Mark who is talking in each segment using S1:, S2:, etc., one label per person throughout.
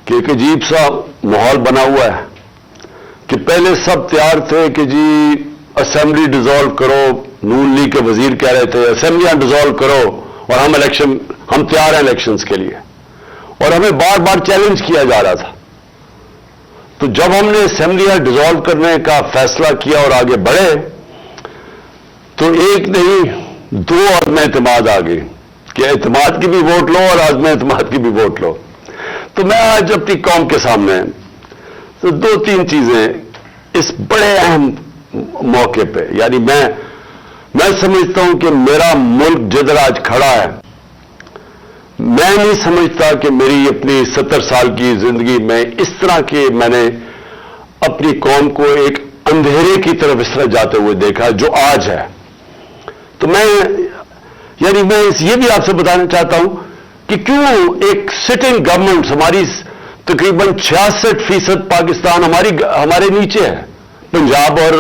S1: کہ ایک عجیب سا ماحول بنا ہوا ہے کہ پہلے سب تیار تھے کہ جی اسمبلی ڈیزالو کرو، نون لیگ کے وزیر کہہ رہے تھے اسمبلیاں ڈیزالو کرو اور ہم تیار ہیں الیکشنز کے لیے، اور ہمیں بار بار چیلنج کیا جا رہا تھا۔ تو جب ہم نے اسمبلیاں ڈیزالو کرنے کا فیصلہ کیا اور آگے بڑھے تو ایک نہیں دو عدم اعتماد آ گئی کہ اعتماد کی بھی ووٹ لو اور عدم اعتماد کی بھی ووٹ لو۔ تو میں آج اپنی قوم کے سامنے تو دو تین چیزیں اس بڑے اہم موقع پہ، یعنی میں سمجھتا ہوں کہ میرا ملک جدھر آج کھڑا ہے، میں نہیں سمجھتا کہ میری اپنی 70 سال کی زندگی میں اس طرح کے میں نے اپنی قوم کو ایک اندھیرے کی طرف اس طرح جاتے ہوئے دیکھا جو آج ہے۔ تو میں یہ بھی آپ سے بتانا چاہتا ہوں کہ کیوں ایک سٹنگ گورنمنٹ، ہماری تقریباً 66% پاکستان ہمارے نیچے ہے، پنجاب اور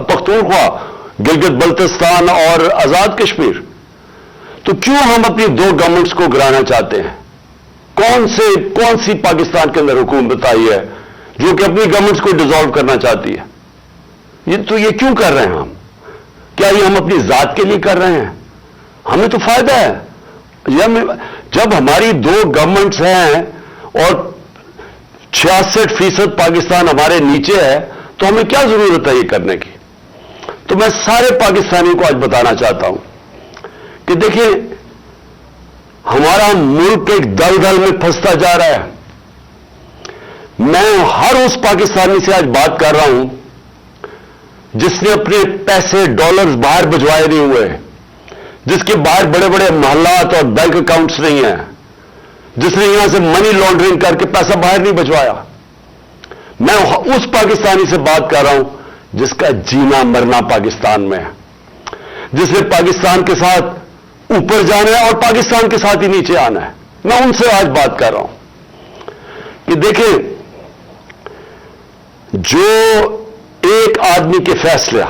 S1: پختونخوا، گلگت بلتستان اور آزاد کشمیر، تو کیوں ہم اپنی دو گورنمنٹس کو گرانا چاہتے ہیں؟ کون سی پاکستان کے اندر حکومت آئی ہے جو کہ اپنی گورنمنٹس کو ڈیزالو کرنا چاہتی ہے؟ یہ کیوں کر رہے ہیں ہم؟ کیا یہ ہم اپنی ذات کے لیے کر رہے ہیں؟ ہمیں تو فائدہ ہے جب ہماری دو گورنمنٹس ہیں اور 66% پاکستان ہمارے نیچے ہے، تو ہمیں کیا ضرورت ہے یہ کرنے کی؟ تو میں سارے پاکستانیوں کو آج بتانا چاہتا ہوں کہ دیکھیں ہمارا ملک ایک دلدل میں پھنستا جا رہا ہے۔ میں ہر اس پاکستانی سے آج بات کر رہا ہوں جس نے اپنے پیسے ڈالرز باہر بھجوائے نہیں ہوئے، جس کے باہر بڑے بڑے محلات اور بینک اکاؤنٹس نہیں ہیں، جس نے یہاں سے منی لانڈرنگ کر کے پیسہ باہر نہیں بھجوایا۔ میں اس پاکستانی سے بات کر رہا ہوں جس کا جینا مرنا پاکستان میں ہے، جس نے پاکستان کے ساتھ اوپر جانا ہے اور پاکستان کے ساتھ ہی نیچے آنا ہے۔ میں ان سے آج بات کر رہا ہوں کہ دیکھیں جو ایک آدمی کے فیصلہ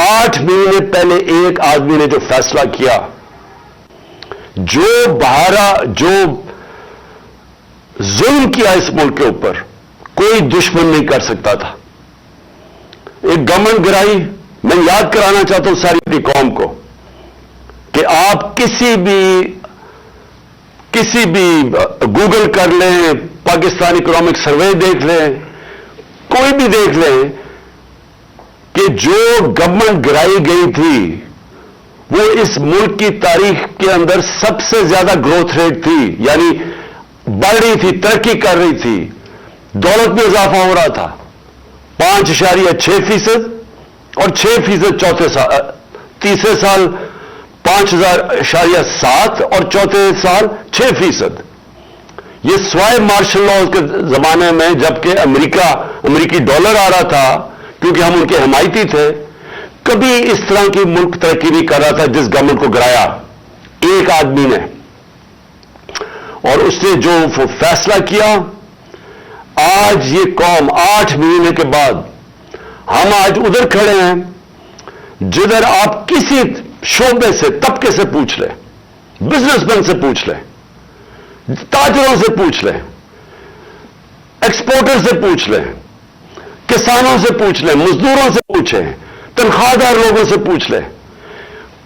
S1: 8 مہینے پہلے ایک آدمی نے جو فیصلہ کیا، جو ظلم کیا اس ملک کے اوپر، کوئی دشمن نہیں کر سکتا تھا۔ ایک گورنمنٹ گرائی۔ میں یاد کرانا چاہتا ہوں ساری اپنی قوم کو کہ آپ کسی بھی گوگل کر لیں، پاکستان اکنامک سروے دیکھ لیں، کوئی بھی دیکھ لیں کہ جو گورنمنٹ گرائی گئی تھی وہ اس ملک کی تاریخ کے اندر سب سے زیادہ گروتھ ریٹ تھی، یعنی بڑھ رہی تھی، ترقی کر رہی تھی، دولت میں اضافہ ہو رہا تھا 5.6% اور 6% تیسرے سال 5.7 اور چوتھے سال 6%۔ یہ سوائے مارشل لاء کے زمانے میں جبکہ امریکی ڈالر آ رہا تھا کیونکہ ہم ان کے حمایتی تھے، کبھی اس طرح کی ملک ترقی نہیں کر رہا تھا جس گورنمنٹ کو گرایا ایک آدمی نے۔ اور اس نے جو فیصلہ کیا، آج یہ قوم 8 مہینے کے بعد ہم آج ادھر کھڑے ہیں جدھر آپ کسی شعبے سے، طبقے سے پوچھ لیں، بزنس مین سے پوچھ لیں، تاجروں سے پوچھ لیں، ایکسپورٹر سے پوچھ لیں، کسانوں سے پوچھ لیں، مزدوروں سے پوچھیں، تنخواہ دار لوگوں سے پوچھ لیں،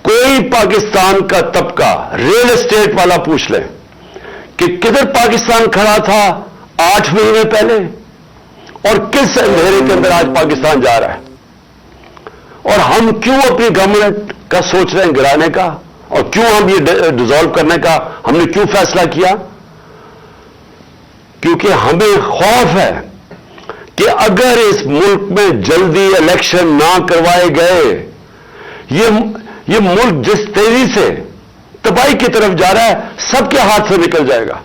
S1: کوئی پاکستان کا طبقہ، ریل اسٹیٹ والا پوچھ لیں کہ کدھر پاکستان کھڑا تھا 8 مہینے پہلے اور کس اندھیرے کے اندر آج پاکستان جا رہا ہے۔ اور ہم کیوں اپنی گورنمنٹ کا سوچ رہے ہیں گرانے کا، اور کیوں ہم یہ ڈیزالو کرنے کا ہم نے کیوں فیصلہ کیا؟ کیونکہ ہمیں خوف ہے کہ اگر اس ملک میں جلدی الیکشن نہ کروائے گئے، یہ ملک جس تیزی سے تباہی کی طرف جا رہا ہے سب کے ہاتھ سے نکل جائے گا۔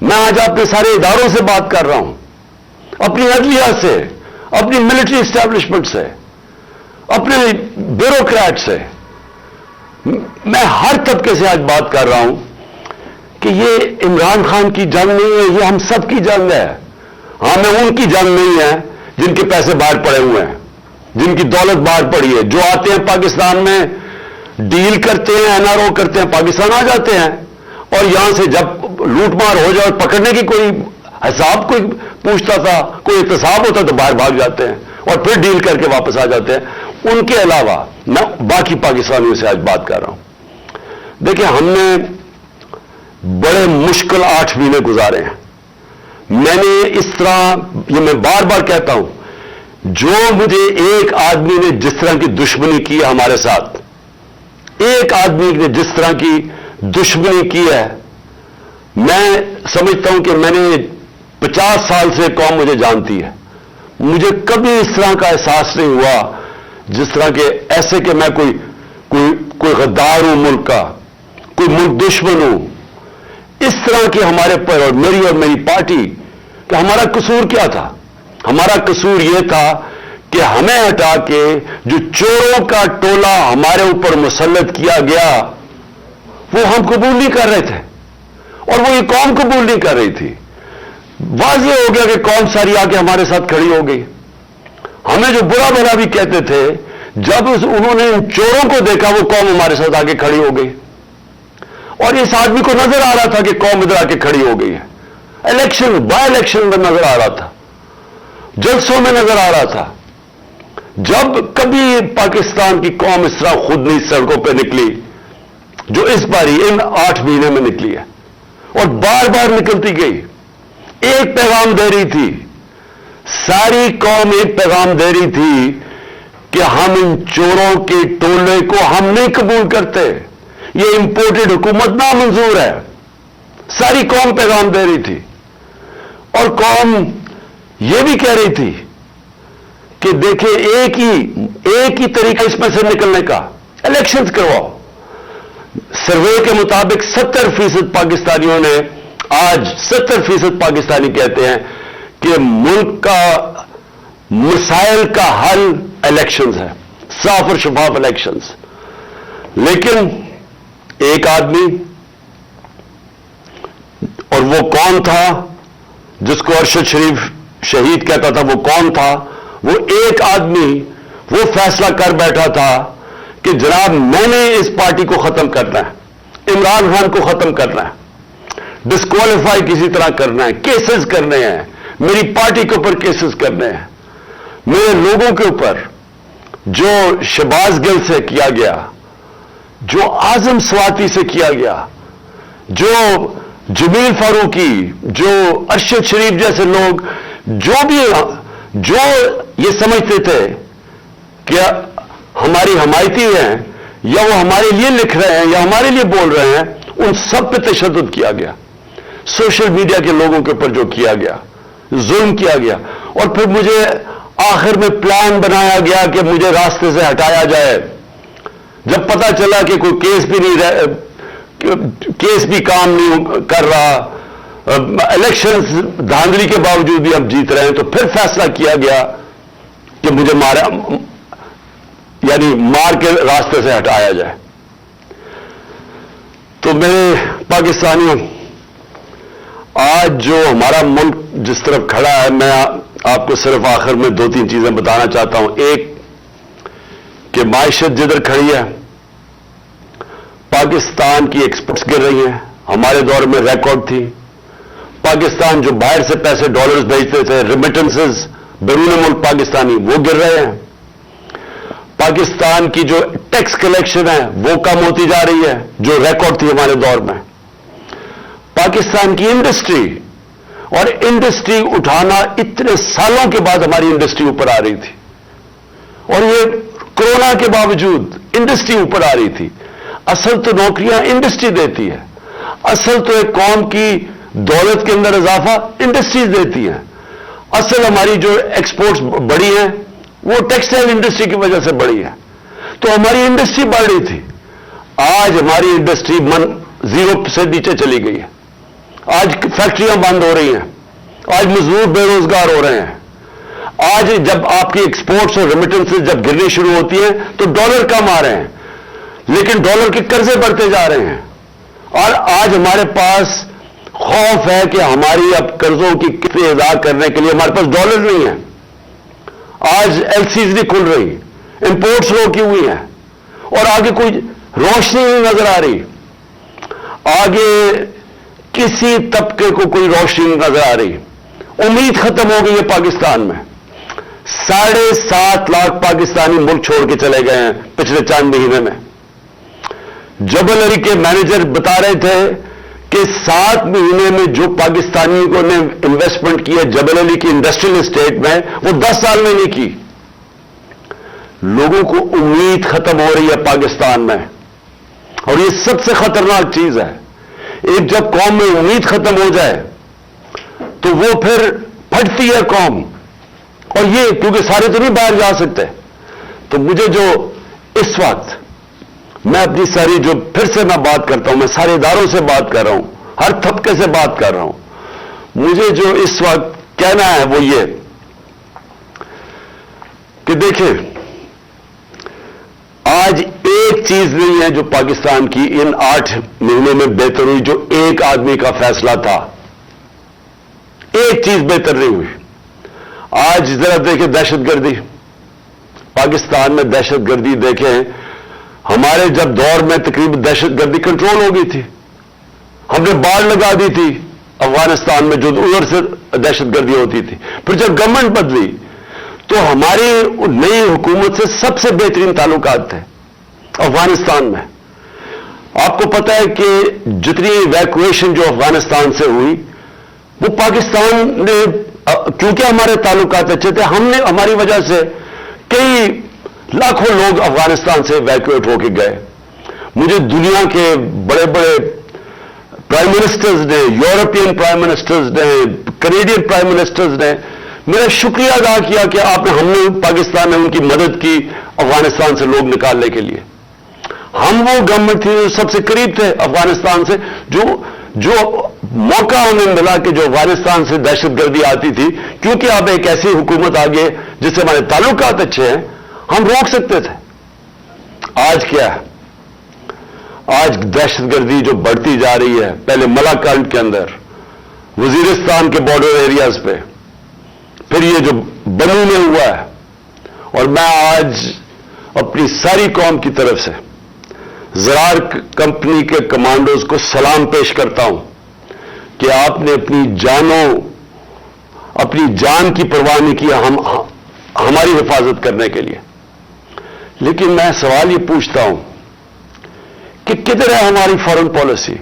S1: میں آج اپنے سارے اداروں سے بات کر رہا ہوں، اپنی عدلیہ سے، اپنی ملٹری اسٹیبلشمنٹ سے، اپنے بیوروکریٹ سے، میں ہر طبقے سے آج بات کر رہا ہوں کہ یہ عمران خان کی جنگ نہیں ہے، یہ ہم سب کی جنگ ہے۔ ہاں، میں ان کی جنگ نہیں ہے جن کے پیسے باہر پڑے ہوئے ہیں، جن کی دولت باہر پڑی ہے، جو آتے ہیں پاکستان میں ڈیل کرتے ہیں، NRO کرتے ہیں، پاکستان آ جاتے ہیں اور یہاں سے جب لوٹ مار ہو جائے اور پکڑنے کی کوئی حساب کوئی پوچھتا تھا، کوئی احتساب ہوتا تو باہر بھاگ جاتے ہیں اور پھر ڈیل کر کے واپس آ جاتے ہیں۔ ان کے علاوہ میں باقی پاکستانیوں سے آج بات کر رہا ہوں۔ دیکھیں، ہم نے بڑے مشکل 8 مہینے گزارے ہیں۔ میں نے اس طرح، یہ میں بار بار کہتا ہوں، جو مجھے ایک آدمی نے جس طرح کی دشمنی کی ہے ہمارے ساتھ، ایک آدمی نے جس طرح کی دشمنی کی ہے، میں سمجھتا ہوں کہ میں نے 50 سال سے قوم مجھے جانتی ہے، مجھے کبھی اس طرح کا احساس نہیں ہوا جس طرح کہ ایسے کہ میں کوئی غدار ہوں ملک کا، کوئی ملک دشمن ہوں۔ اس طرح کی ہمارے پر اور میری پارٹی کہ ہمارا قصور کیا تھا؟ ہمارا قصور یہ تھا کہ ہمیں ہٹا کے جو چوروں کا ٹولہ ہمارے اوپر مسلط کیا گیا وہ ہم قبول نہیں کر رہے تھے، اور وہ یہ قوم قبول نہیں کر رہی تھی۔ واضح ہو گیا کہ قوم ساری آ کے ہمارے ساتھ کھڑی ہو گئی۔ ہمیں جو برا بھلا بھی کہتے تھے، جب انہوں نے ان چوروں کو دیکھا وہ قوم ہمارے ساتھ آ کے کھڑی ہو گئی، اور اس آدمی کو نظر آ رہا تھا کہ قوم ادھر آ کے کھڑی ہو گئی ہے۔ بائی الیکشن میں نظر آ رہا تھا، جلسوں میں نظر آ رہا تھا۔ جب کبھی پاکستان کی قوم اس طرح خود نہیں سڑکوں پہ نکلی جو اس باری ان 8 مہینے میں نکلی ہے، اور بار بار نکلتی گئی، ایک پیغام دے رہی تھی، ساری قوم ایک پیغام دے رہی تھی کہ ہم ان چوروں کے ٹولے کو ہم نہیں قبول کرتے، یہ امپورٹڈ حکومت نامنظور ہے۔ ساری قوم پیغام دے رہی تھی، اور قوم یہ بھی کہہ رہی تھی کہ دیکھیں ایک ہی طریقہ اس میں سے نکلنے کا، الیکشنز کرواؤ۔ سروے کے مطابق 70% پاکستانیوں نے، آج 70% پاکستانی کہتے ہیں کہ ملک کا مسائل کا حل الیکشنز ہے، صاف اور شفاف الیکشنز۔ لیکن ایک آدمی، اور وہ کون تھا جس کو ارشد شریف شہید کہتا تھا، وہ کون تھا؟ وہ ایک آدمی وہ فیصلہ کر بیٹھا تھا کہ جناب میں نے اس پارٹی کو ختم کرنا ہے، عمران خان کو ختم کرنا ہے، ڈسکوالیفائی کسی طرح کرنا ہے، کیسز کرنے ہیں، میری پارٹی کے اوپر کیسز کرنے ہیں، میرے لوگوں کے اوپر جو شہباز گل سے کیا گیا، جو اعظم سواتی سے کیا گیا، جو جمیل فاروقی، جو ارشد شریف جیسے لوگ جو یہ سمجھتے تھے کہ ہماری حمایتی ہیں یا وہ ہمارے لیے لکھ رہے ہیں یا ہمارے لیے بول رہے ہیں، ان سب پہ تشدد کیا گیا، سوشل میڈیا کے لوگوں کے اوپر جو کیا گیا، ظلم کیا گیا، اور پھر مجھے آخر میں پلان بنایا گیا کہ مجھے راستے سے ہٹایا جائے۔ جب پتا چلا کہ کوئی کیس بھی کام نہیں کر رہا، الیکشن دھاندلی کے باوجود بھی ہم جیت رہے ہیں، تو پھر فیصلہ کیا گیا کہ مجھے مار کے راستے سے ہٹایا جائے۔ تو میرے پاکستانیوں، آج جو ہمارا ملک جس طرف کھڑا ہے، میں آپ کو صرف آخر میں 2-3 چیزیں بتانا چاہتا ہوں۔ ایک کہ معیشت جدھر کھڑی ہے، پاکستان کی ایکسپورٹس گر رہی ہیں، ہمارے دور میں ریکارڈ تھی۔ پاکستان جو باہر سے پیسے ڈالرز بھیجتے تھے، ریمیٹنسز بیرون ملک پاکستانی، وہ گر رہے ہیں۔ پاکستان کی جو ٹیکس کلیکشن ہے وہ کم ہوتی جا رہی ہے، جو ریکارڈ تھی ہمارے دور میں۔ پاکستان کی انڈسٹری، اور انڈسٹری اٹھانا اتنے سالوں کے بعد ہماری انڈسٹری اوپر آ رہی تھی، اور یہ کورونا کے باوجود انڈسٹری اوپر آ رہی تھی۔ اصل تو نوکریاں انڈسٹری دیتی ہے، اصل تو ایک قوم کی دولت کے اندر اضافہ انڈسٹریز دیتی ہیں۔ اصل ہماری جو ایکسپورٹس بڑی ہیں وہ ٹیکسٹائل انڈسٹری کی وجہ سے بڑی ہے، تو ہماری انڈسٹری بڑھ رہی تھی۔ آج ہماری انڈسٹری 0 سے نیچے چلی گئی ہے، آج فیکٹریاں بند ہو رہی ہیں، آج مزدور بے روزگار ہو رہے ہیں۔ آج جب آپ کی ایکسپورٹس اور ریمیٹنسز جب گرنی شروع ہوتی ہیں تو ڈالر کم آ رہے ہیں، لیکن ڈالر کے قرضے بڑھتے جا رہے ہیں، اور آج ہمارے پاس خوف ہے کہ ہماری اب قرضوں کی قسطیں ادا کرنے کے لیے ہمارے پاس ڈالر نہیں ہے۔ آج ایل سیز نہیں کھل رہی، امپورٹس روکی ہوئی ہیں، اور آگے کوئی روشنی نہیں نظر آ رہی۔ آگے کسی طبقے کو کوئی روشنی نظر آ رہی. امید ختم ہو گئی ہے پاکستان میں. 7.5 لاکھ پاکستانی ملک چھوڑ کے چلے گئے ہیں پچھلے 4 مہینے میں. جبل علی کے مینیجر بتا رہے تھے کہ 7 مہینے میں جو پاکستانیوں نے انویسٹمنٹ کی ہے جبل علی کی انڈسٹریل اسٹیٹ میں, وہ 10 سال میں نہیں کی. لوگوں کو امید ختم ہو رہی ہے پاکستان میں, اور یہ سب سے خطرناک چیز ہے. ایک جب قوم میں امید ختم ہو جائے تو وہ پھر پھٹتی ہے قوم. اور یہ کیونکہ سارے تو نہیں باہر جا سکتے, تو مجھے جو اس وقت میں اپنی ساری جو پھر سے میں بات کرتا ہوں, میں سارے اداروں سے بات کر رہا ہوں, ہر طبقے سے بات کر رہا ہوں, مجھے جو اس وقت کہنا ہے وہ یہ کہ دیکھیں, آج ایک چیز نہیں ہے جو پاکستان کی ان 8 مہینے میں بہتر ہوئی, جو ایک آدمی کا فیصلہ تھا. ایک چیز بہتر نہیں ہوئی. آج ذرا دیکھیں دہشت گردی, پاکستان میں دہشت گردی دیکھیں. ہمارے جب دور میں تقریباً دہشت گردی کنٹرول ہو گئی تھی, ہم نے باڑ لگا دی تھی افغانستان میں جو ادھر سے دہشت گردی ہوتی تھی. پھر جب گورنمنٹ بدلی تو ہماری نئی حکومت سے سب سے بہترین تعلقات تھے افغانستان میں. آپ کو پتا ہے کہ جتنی ایویکویشن جو افغانستان سے ہوئی وہ پاکستان نے, کیونکہ ہمارے تعلقات اچھے تھے, ہم نے ہماری وجہ سے کئی لاکھوں لوگ افغانستان سے ایویکویٹ ہو کے گئے. مجھے دنیا کے بڑے بڑے پرائم منسٹرز نے, یورپین پرائم منسٹرز نے, کینیڈین پرائم منسٹرز نے میرا شکریہ ادا کیا کہ آپ نے, ہم نے پاکستان میں ان کی مدد کی افغانستان سے لوگ نکالنے کے لیے. ہم وہ گورنمنٹ تھی جو سب سے قریب تھے افغانستان سے, جو موقع ہمیں ملا کہ جو افغانستان سے دہشت گردی آتی تھی, کیونکہ اب ایک ایسی حکومت آگے جس سے ہمارے تعلقات اچھے ہیں, ہم روک سکتے تھے. آج کیا ہے, آج دہشت گردی جو بڑھتی جا رہی ہے, پہلے ملاکنڈ کے اندر, وزیرستان کے بارڈر ایریاز پہ, پھر یہ جو بنو میں ہوا ہے. اور میں آج اپنی ساری قوم کی طرف سے زرار کمپنی کے کمانڈوز کو سلام پیش کرتا ہوں کہ آپ نے اپنی جان کی پرواہ نہیں کی ہماری حفاظت کرنے کے لیے. لیکن میں سوال یہ پوچھتا ہوں کہ کدھر ہے ہماری فارن پالیسی؟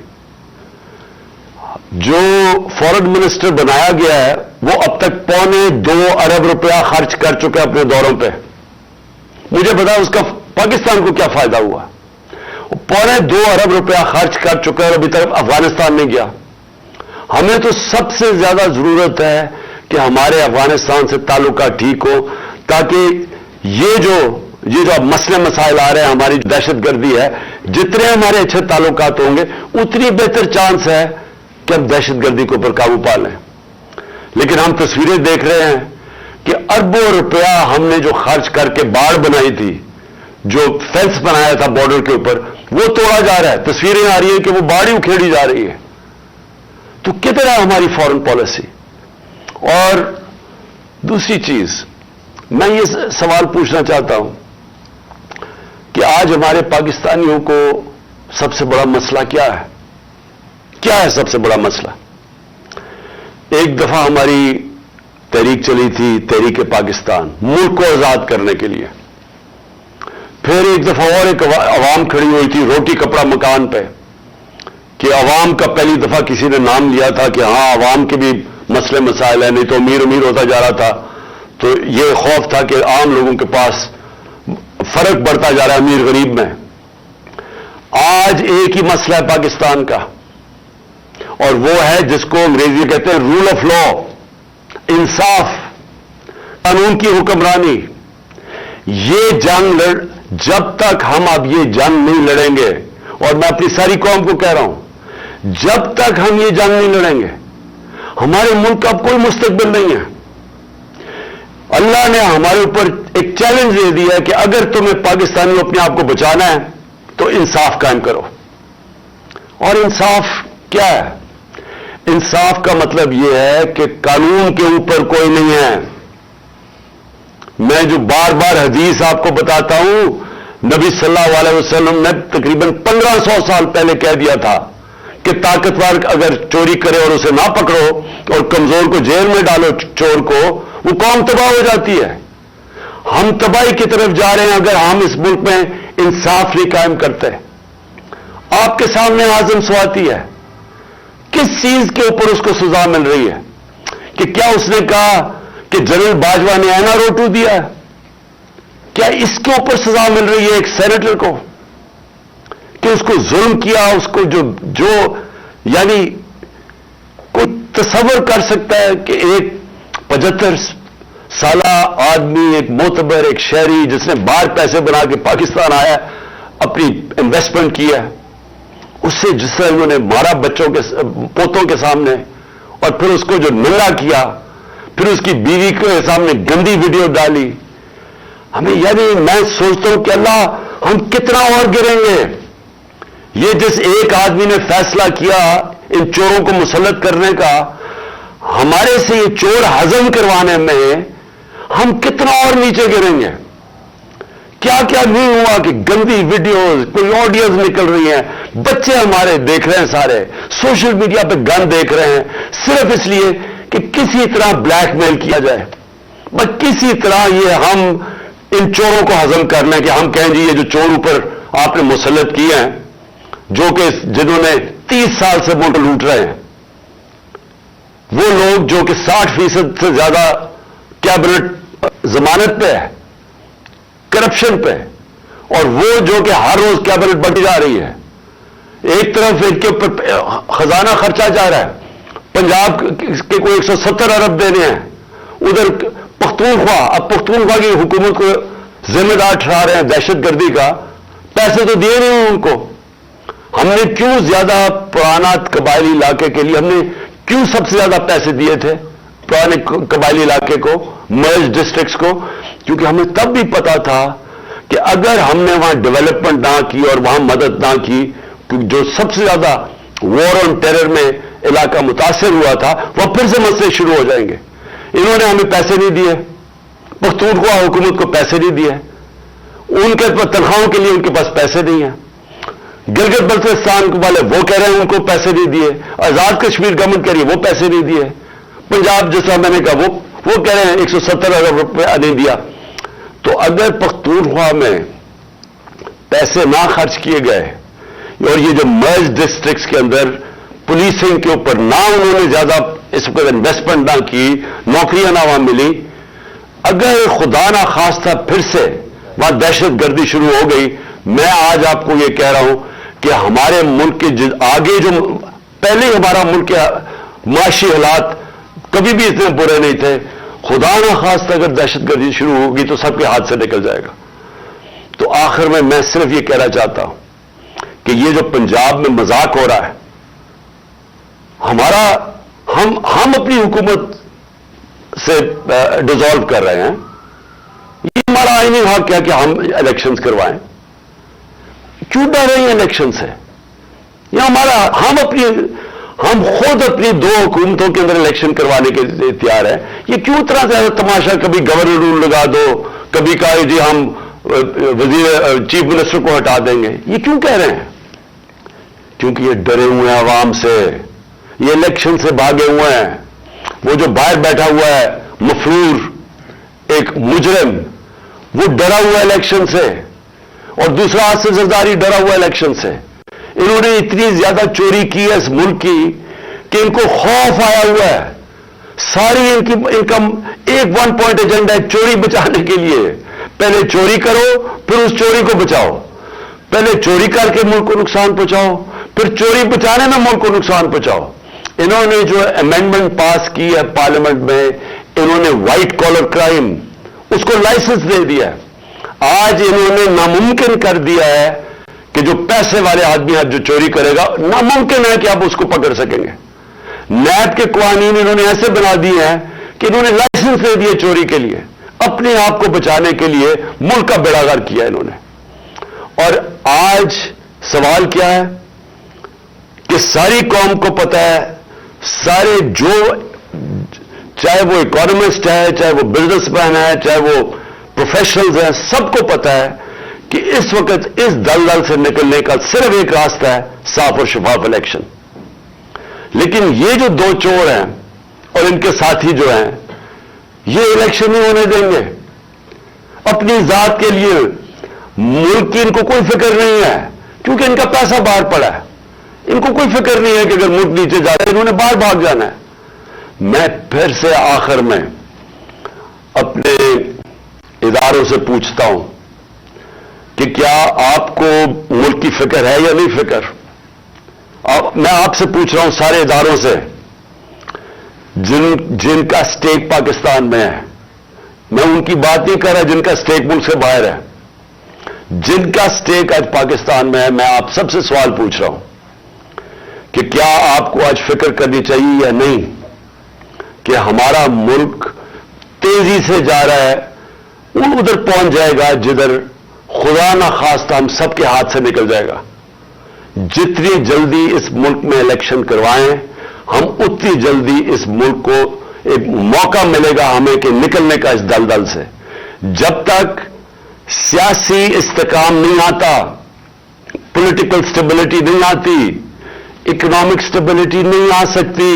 S1: جو فارن منسٹر بنایا گیا ہے وہ اب تک 2.25 ارب روپیہ خرچ کر چکے اپنے دوروں پہ. مجھے بتا اس کا پاکستان کو کیا فائدہ ہوا؟ 2.25 ارب روپیہ خرچ کر چکا اور ابھی تک افغانستان نہیں گیا. ہمیں تو سب سے زیادہ ضرورت ہے کہ ہمارے افغانستان سے تعلقات ٹھیک ہو, تاکہ یہ جو اب مسئلے مسائل آ رہے ہیں, ہماری دہشت گردی ہے, جتنے ہمارے اچھے تعلقات ہوں گے اتنی بہتر چانس ہے کہ ہم دہشت گردی کے اوپر قابو پا لیں. لیکن ہم تصویریں دیکھ رہے ہیں کہ اربوں روپیہ ہم نے جو خرچ کر کے باڑ بنائی تھی, جو فینس بنایا تھا بارڈر کے اوپر, وہ توڑا جا رہا ہے. تصویریں آ رہی ہیں کہ وہ باڑی اکھیڑی جا رہی ہے. تو کدھر ہے ہماری فارن پالیسی؟ اور دوسری چیز میں یہ سوال پوچھنا چاہتا ہوں کہ آج ہمارے پاکستانیوں کو سب سے بڑا مسئلہ کیا ہے؟ کیا ہے سب سے بڑا مسئلہ؟ ایک دفعہ ہماری تحریک چلی تھی, تحریک پاکستان, ملک کو آزاد کرنے کے لیے. پھر ایک دفعہ اور ایک عوام کھڑی ہوئی تھی روٹی کپڑا مکان پہ, کہ عوام کا پہلی دفعہ کسی نے نام لیا تھا کہ ہاں عوام کے بھی مسئلے مسائل ہیں, نہیں تو امیر امیر ہوتا جا رہا تھا. تو یہ خوف تھا کہ عام لوگوں کے پاس فرق بڑھتا جا رہا ہے امیر غریب میں. آج ایک ہی مسئلہ ہے پاکستان کا, اور وہ ہے جس کو انگریزی کہتے ہیں رول آف لا, انصاف, قانون کی حکمرانی. یہ جنگ جب تک ہم اب یہ جنگ نہیں لڑیں گے, اور میں اپنی ساری قوم کو کہہ رہا ہوں, جب تک ہم یہ جنگ نہیں لڑیں گے ہمارے ملک کا اب کوئی مستقبل نہیں ہے. اللہ نے ہمارے اوپر ایک چیلنج دے دیا ہے کہ اگر تمہیں پاکستانی اپنے آپ کو بچانا ہے تو انصاف قائم کرو. اور انصاف کیا ہے؟ انصاف کا مطلب یہ ہے کہ قانون کے اوپر کوئی نہیں ہے. میں جو بار بار حدیث آپ کو بتاتا ہوں, نبی صلی اللہ علیہ وسلم نے تقریباً 1500 سال پہلے کہہ دیا تھا کہ طاقتور اگر چوری کرے اور اسے نہ پکڑو اور کمزور کو جیل میں ڈالو چور کو، وہ قوم تباہ ہو جاتی ہے. ہم تباہی کی طرف جا رہے ہیں اگر ہم اس ملک میں انصاف نہیں قائم کرتے. آپ کے سامنے اعظم سواتی ہے، کس چیز کے اوپر اس کو سزا مل رہی ہے؟ کہ کیا اس نے کہا کہ جنرل باجوہ نے اینا روٹو دیا؟ کیا اس کے اوپر سزا مل رہی ہے ایک سینیٹر کو کہ اس کو ظلم کیا؟ اس کو جو یعنی کوئی تصور کر سکتا ہے کہ ایک 75 سالہ آدمی، ایک معتبر، ایک شہری جس نے باہر پیسے بنا کے پاکستان آیا، اپنی انویسٹمنٹ کی ہے، اس سے جس طرح انہوں نے مارا بچوں کے پوتوں کے سامنے، اور پھر اس کو جو ننگا کیا، پھر اس کی بیوی کے سامنے گندی ویڈیو ڈالی. ہمیں یعنی میں سوچتا ہوں کہ اللہ ہم کتنا اور گریں گے. یہ جس ایک آدمی نے فیصلہ کیا ان چوروں کو مسلط کرنے کا، ہمارے سے یہ چور ہضم کروانے میں ہم کتنا اور نیچے گریں گے. کیا کیا نہیں ہوا کہ گندی ویڈیوز، کوئی آڈیوز نکل رہی ہیں، بچے ہمارے دیکھ رہے ہیں، سارے سوشل میڈیا پہ گن دیکھ رہے ہیں، صرف اس لیے کہ کسی طرح بلیک میل کیا جائے، بس کسی طرح یہ ہم ان چوروں کو ہضم کر لیں کہ ہم کہیں جی یہ جو چور اوپر آپ نے مسلط کیے ہیں، جو کہ جنہوں نے 30 سال سے ملک لوٹ رہے ہیں، وہ لوگ جو کہ 60% سے زیادہ کیبنٹ ضمانت پہ ہے، کرپشن پہ، اور وہ جو کہ ہر روز کیبنٹ بڑھتی جا رہی ہے. ایک طرف ان کے اوپر خزانہ خرچہ جا رہا ہے، پنجاب کے کوئی 170 ارب دینے ہیں، ادھر پختونخوا، اب پختونخوا کی حکومت کو ذمہ دار ٹھہرا رہے ہیں دہشت گردی کا، پیسے تو دیے نہیں ان کو. ہم نے کیوں زیادہ پرانا قبائلی علاقے کے لیے ہم نے کیوں سب سے زیادہ پیسے دیے تھے پرانے قبائلی علاقے کو، مرج ڈسٹرکٹس کو؟ کیونکہ ہمیں تب بھی پتا تھا کہ اگر ہم نے وہاں ڈیولپمنٹ نہ کی اور وہاں مدد نہ کی، جو سب سے زیادہ وار آن ٹیرر میں علاقہ متاثر ہوا تھا، وہ پھر سے مسئلے شروع ہو جائیں گے. انہوں نے ہمیں پیسے نہیں دیے، پختونخوا حکومت کو پیسے نہیں دیے، ان کے تنخواہوں کے لیے ان کے پاس پیسے نہیں ہیں. گلگت بلتستان والے وہ کہہ رہے ہیں ان کو پیسے نہیں دیے، آزاد کشمیر گورنمنٹ کہہ رہی ہے وہ پیسے نہیں دیے، پنجاب جیسا میں نے کہا وہ کہہ رہے ہیں 170 ارب روپیہ نہیں دیا. تو اگر پختونخوا میں پیسے نہ خرچ کیے گئے اور یہ جو مرج ڈسٹرکٹس کے اندر پولیسنگ کے اوپر نہ انہوں نے زیادہ اس وقت انویسٹمنٹ نہ کی، نوکریاں نہ وہاں ملی، اگر خدا نہ خواستہ پھر سے وہاں دہشت گردی شروع ہو گئی، میں آج آپ کو یہ کہہ رہا ہوں کہ ہمارے ملک کے آگے جو پہلے ہمارا ملک کے معاشی حالات کبھی بھی اتنے برے نہیں تھے، خدا نہ خواستہ اگر دہشت گردی شروع ہوگی تو سب کے ہاتھ سے نکل جائے گا. تو آخر میں صرف یہ کہنا چاہتا ہوں کہ یہ جو پنجاب میں مذاق ہو رہا ہے، ہم اپنی حکومت سے ڈیزالو کر رہے ہیں، یہ ہمارا آئینی حق ہے کہ ہم الیکشنز کروائیں. کیوں ڈر رہے ہیں الیکشن سے؟ یہ ہم خود اپنی 2 حکومتوں کے اندر الیکشن کروانے کے لیے تیار ہیں. یہ کیوں طرح سے تماشا، کبھی گورنر رول لگا دو، کبھی کہا جی ہم چیف منسٹر کو ہٹا دیں گے. یہ کیوں کہہ رہے ہیں؟ کیونکہ یہ ڈرے ہوئے ہیں عوام سے، یہ الیکشن سے بھاگے ہوئے ہیں. وہ جو باہر بیٹھا ہوا ہے مفرور ایک مجرم، وہ ڈرا ہوا ہے الیکشن سے، اور دوسرا آصف زرداری ڈرا ہوا الیکشن سے. انہوں نے اتنی زیادہ چوری کی ہے اس ملک کی کہ ان کو خوف آیا ہوا ہے. ساری ان کا ایک 1 پوائنٹ ایجنڈا ہے چوری بچانے کے لیے. پہلے چوری کرو، پھر اس چوری کو بچاؤ. پہلے چوری کر کے ملک کو نقصان پہنچاؤ، پھر چوری بچانے میں ملک کو نقصان پہنچاؤ. انہوں نے جو امینڈمنٹ پاس کی ہے پارلیمنٹ میں، انہوں نے وائٹ کالر کرائم اس کو لائسنس دے دیا ہے. آج انہوں نے ناممکن کر دیا ہے کہ جو پیسے والے آدمی اب جو چوری کرے گا، ناممکن ہے کہ آپ اس کو پکڑ سکیں گے. نیب کے قوانین انہوں نے ایسے بنا دیے ہیں کہ انہوں نے لائسنس دے دیے چوری کے لیے، اپنے آپ کو بچانے کے لیے ملک کا بیڑا غرق کیا انہوں نے. اور آج سوال کیا ہے کہ ساری قوم کو پتا ہے، سارے جو چاہے وہ اکانومسٹ ہے، چاہے وہ بزنس مین ہے، چاہے وہ پروفیشنلز ہیں، سب کو پتا ہے کہ اس وقت اس دلدل سے نکلنے کا صرف ایک راستہ ہے، صاف اور شفاف الیکشن. لیکن یہ جو دو چور ہیں اور ان کے ساتھی جو ہیں یہ الیکشن نہیں ہونے دیں گے. اپنی ذات کے لیے ملک کی ان کو کوئی فکر نہیں ہے کیونکہ ان کا پیسہ باہر پڑا ہے. ان کو کوئی فکر نہیں ہے کہ اگر ملک نیچے جا رہا ہے انہوں نے باہر بھاگ جانا ہے. میں پھر سے آخر میں اپنے اداروں سے پوچھتا ہوں کہ کیا آپ کو ملک کی فکر ہے یا نہیں فکر؟ میں آپ سے پوچھ رہا ہوں سارے اداروں سے جن کا سٹیک پاکستان میں ہے. میں ان کی بات نہیں کر رہا جن کا سٹیک ملک سے باہر ہے. جن کا سٹیک آج پاکستان میں ہے میں آپ سب سے سوال پوچھ رہا ہوں کہ کیا آپ کو آج فکر کرنی چاہیے یا نہیں کہ ہمارا ملک تیزی سے جا رہا ہے ادھر پہنچ جائے گا جدھر خدا نہ خواستہ ہم سب کے ہاتھ سے نکل جائے گا. جتنی جلدی اس ملک میں الیکشن کروائیں ہم اتنی جلدی اس ملک کو ایک موقع ملے گا ہمیں کہ نکلنے کا اس دلدل سے. جب تک سیاسی استحکام نہیں آتا، پولیٹیکل سٹیبلٹی نہیں آتی، اکنامک سٹیبلٹی نہیں آ سکتی.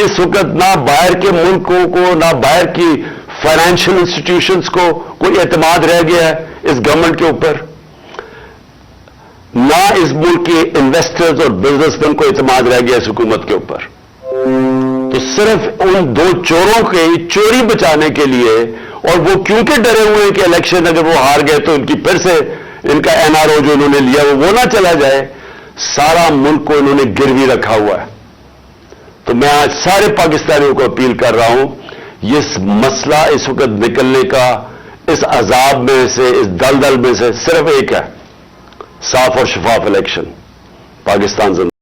S1: اس وقت نہ باہر کے ملکوں کو نہ باہر کی فائنینشیل انسٹیٹیوشنز کو کوئی اعتماد رہ گیا ہے اس گورنمنٹ کے اوپر، نہ اس ملک کے انویسٹرز اور بزنس مین کو اعتماد رہ گیا اس حکومت کے اوپر. تو صرف ان دو چوروں کے چوری بچانے کے لیے، اور وہ کیونکہ ڈرے ہوئے ہیں کہ الیکشن اگر وہ ہار گئے تو ان کی پھر سے ان کا این آر او جو انہوں نے لیا وہ نہ چلا جائے، سارا ملک کو انہوں نے گروی رکھا ہوا ہے. تو میں آج سارے پاکستانیوں کو اپیل کر رہا ہوں، یہ مسئلہ اس وقت نکلنے کا اس عذاب میں سے، اس دلدل میں سے صرف ایک ہے، صاف اور شفاف الیکشن. پاکستان زندہ